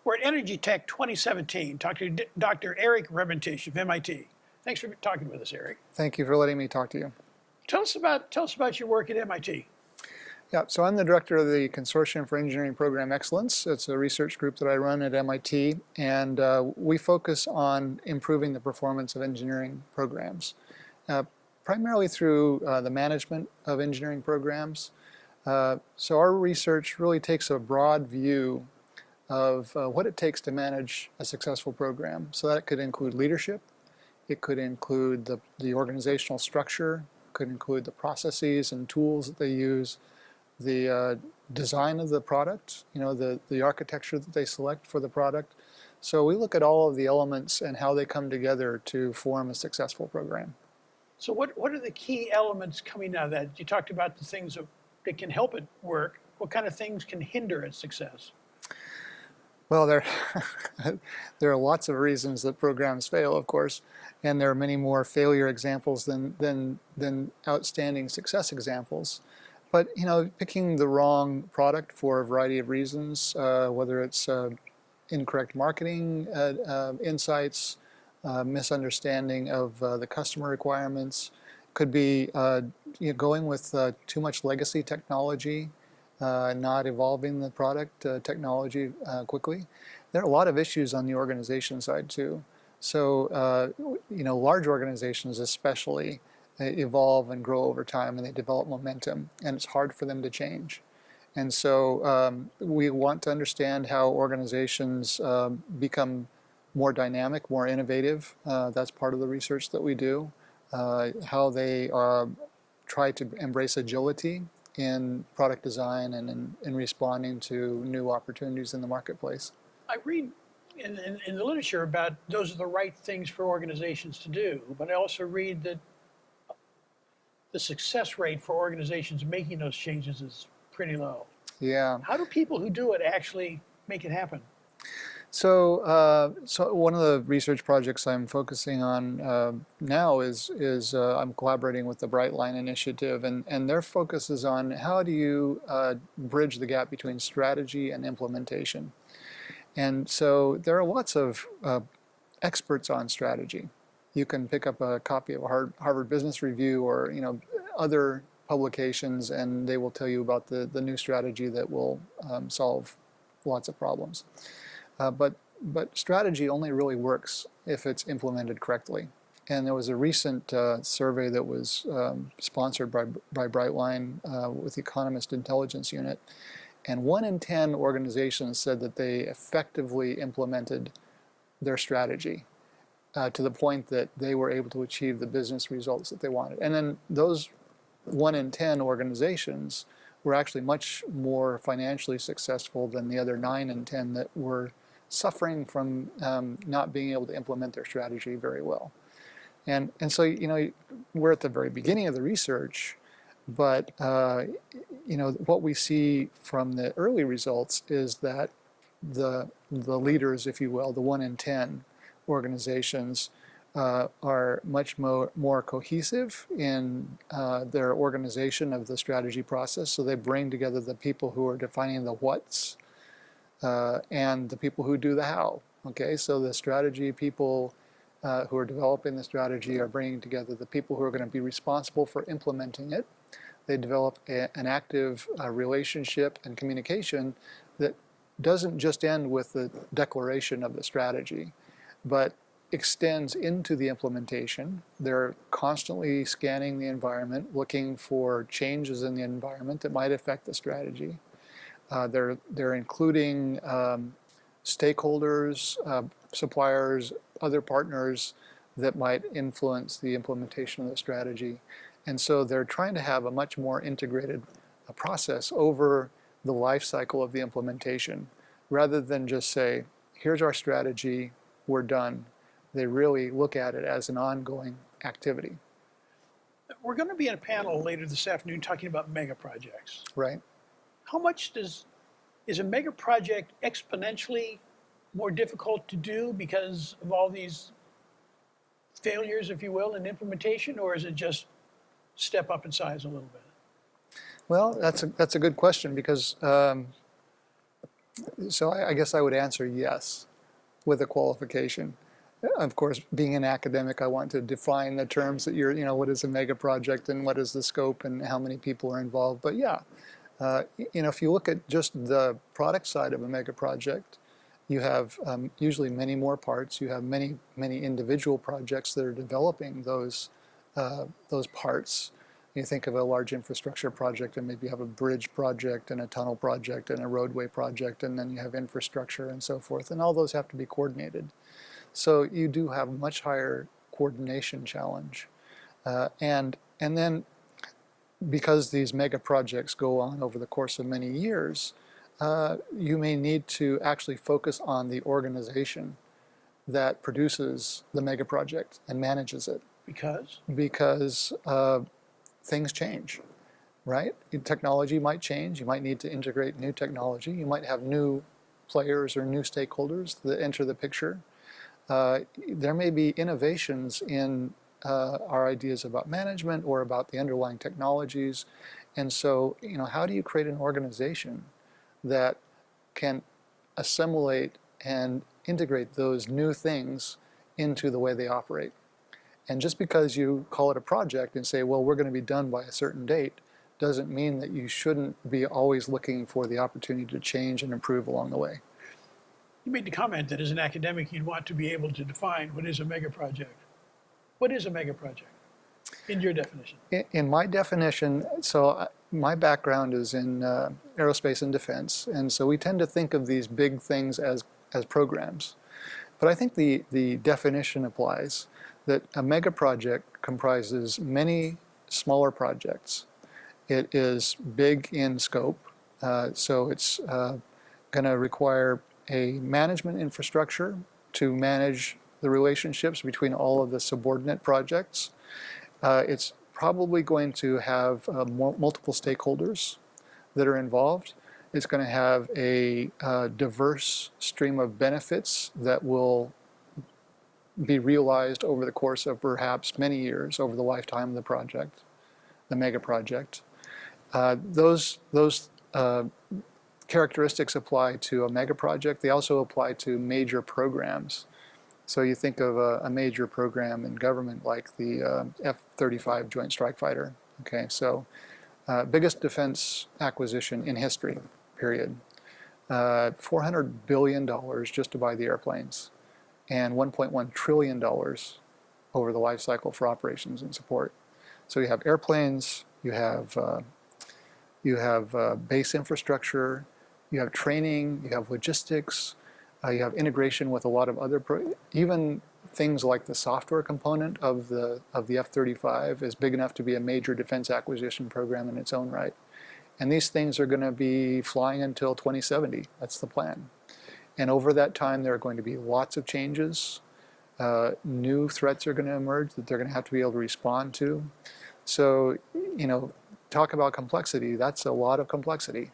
We're at EnergyTech 2017, talking to Dr. Eric Rebentish of MIT. Thanks for talking with us, Eric. Thank you for letting me talk to you. Tell us about your work at MIT. Yeah, so I'm the director of the Consortium for Engineering Program Excellence. It's a research group that I run at MIT, and we focus on improving the performance of engineering programs, primarily through the management of engineering programs. So our research really takes a broad view of what it takes to manage a successful program. So that could include leadership, it could include the organizational structure, it could include the processes and tools that they use, the design of the product, the architecture that they select for the product. So we look at all of the elements and how they come together to form a successful program. So what are the key elements coming out of that? You talked about the things that can help it work. What kind of things can hinder its success? Well, there are lots of reasons that programs fail, of course, and there are many more failure examples than outstanding success examples. But picking the wrong product for a variety of reasons, whether it's incorrect marketing insights, misunderstanding of the customer requirements, could be going with too much legacy technology, not evolving the product technology quickly. There are a lot of issues on the organization side too. So large organizations especially evolve and grow over time, and they develop momentum, and it's hard for them to change. And so we want to understand how organizations become more dynamic, more innovative. That's part of the research that we do. How they try to embrace agility in product design and in responding to new opportunities in the marketplace. I read in the literature about those are the right things for organizations to do, but I also read that the success rate for organizations making those changes is pretty low. Yeah. How do people who do it actually make it happen? So, one of the research projects I'm focusing on now is I'm collaborating with the Brightline Initiative, and their focus is on how do you bridge the gap between strategy and implementation. And so there are lots of experts on strategy. You can pick up a copy of a Harvard Business Review or other publications, and they will tell you about the new strategy that will solve lots of problems. But strategy only really works if it's implemented correctly. And there was a recent survey that was sponsored by Brightline with the Economist Intelligence Unit, and 1 in 10 organizations said that they effectively implemented their strategy to the point that they were able to achieve the business results that they wanted. And then those 1 in 10 organizations were actually much more financially successful than the other 9 in 10 that were suffering from not being able to implement their strategy very well. And so we're at the very beginning of the research, but what we see from the early results is that the leaders, if you will, the 1 in 10 organizations are much more cohesive in their organization of the strategy process. So they bring together the people who are defining the what's and the people who do the how. Okay, so the strategy people who are developing the strategy are bringing together the people who are going to be responsible for implementing it. They develop an active relationship and communication that doesn't just end with the declaration of the strategy, but extends into the implementation. They're constantly scanning the environment, looking for changes in the environment that might affect the strategy. They're including stakeholders, suppliers, other partners that might influence the implementation of the strategy. And so they're trying to have a much more integrated process over the life cycle of the implementation, rather than just say, here's our strategy, we're done. They really look at it as an ongoing activity. We're going to be in a panel later this afternoon talking about megaprojects. Right. How much is a megaproject exponentially more difficult to do because of all these failures, if you will, in implementation, or is it just step up in size a little bit? Well, that's a good question, because So I guess I would answer yes, with a qualification. Of course, being an academic, I want to define the terms that what is a mega project and what is the scope and how many people are involved. But yeah, if you look at just the product side of a mega project, you have usually many more parts. You have many individual projects that are developing those parts. You think of a large infrastructure project, and maybe you have a bridge project and a tunnel project and a roadway project, and then you have infrastructure and so forth, and all those have to be coordinated. So you do have a much higher coordination challenge, and then because these mega projects go on over the course of many years, you may need to actually focus on the organization that produces the mega project and manages it. Because things change, right? Technology might change. You might need to integrate new technology. You might have new players or new stakeholders that enter the picture. There may be innovations in our ideas about management or about the underlying technologies. And so, how do you create an organization that can assimilate and integrate those new things into the way they operate? And just because you call it a project and say, well, we're going to be done by a certain date, doesn't mean that you shouldn't be always looking for the opportunity to change and improve along the way. You made the comment that as an academic, you'd want to be able to define what is a mega project. What is a mega project in your definition? In my definition, so my background is in aerospace and defense, and so we tend to think of these big things as programs. But I think the definition applies that a mega project comprises many smaller projects. It is big in scope, so it's going to require a management infrastructure to manage the relationships between all of the subordinate projects. It's probably going to have multiple stakeholders that are involved. It's going to have a diverse stream of benefits that will be realized over the course of perhaps many years, over the lifetime of the project, the mega project. Those characteristics apply to a mega project. They also apply to major programs. So you think of a major program in government like the F-35 Joint Strike Fighter. Okay, so biggest defense acquisition in history, period. $400 billion just to buy the airplanes, and $1.1 trillion over the life cycle for operations and support. So you have airplanes, you have base infrastructure, you have training, you have logistics, you have integration with a lot of other, even things like the software component of the F-35 is big enough to be a major defense acquisition program in its own right. And these things are going to be flying until 2070. That's the plan. And over that time, there are going to be lots of changes. New threats are going to emerge that they're going to have to be able to respond to. So, talk about complexity. That's a lot of complexity.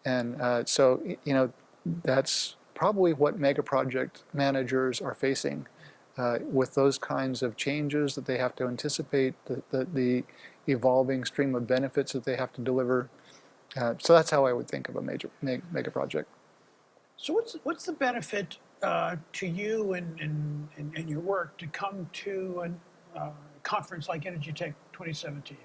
And so, that's probably what mega project managers are facing with those kinds of changes that they have to anticipate, the evolving stream of benefits that they have to deliver. So that's how I would think of a mega project. So what's the benefit to you and your work to come to a conference like EnergyTech 2017?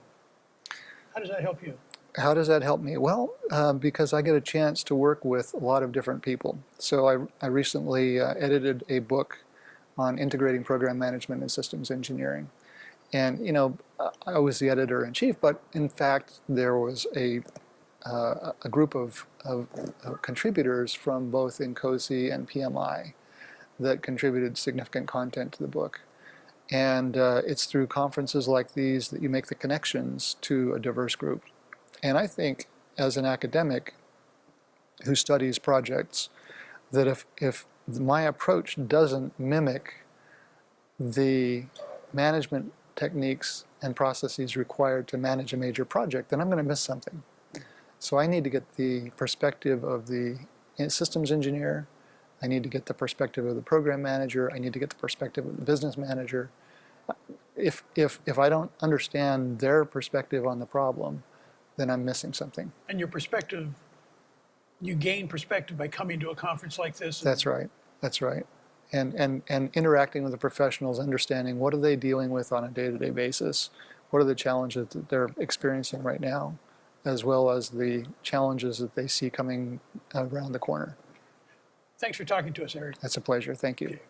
How does that help you? How does that help me? Well, because I get a chance to work with a lot of different people. So I recently edited a book on integrating program management and systems engineering. And, I was the editor-in-chief, but in fact, there was a group of contributors from both INCOSE and PMI that contributed significant content to the book. And it's through conferences like these that you make the connections to a diverse group. And I think, as an academic who studies projects, that if my approach doesn't mimic the management techniques and processes required to manage a major project, then I'm going to miss something. So I need to get the perspective of the systems engineer, I need to get the perspective of the program manager, I need to get the perspective of the business manager. If I don't understand their perspective on the problem, then I'm missing something. And your perspective you gain perspective by coming to a conference like this. That's right. That's right. And interacting with the professionals, understanding what are they dealing with on a day-to-day basis, what are the challenges that they're experiencing right now, as well as the challenges that they see coming around the corner. Thanks for talking to us, Eric. That's a pleasure. Thank you. Okay.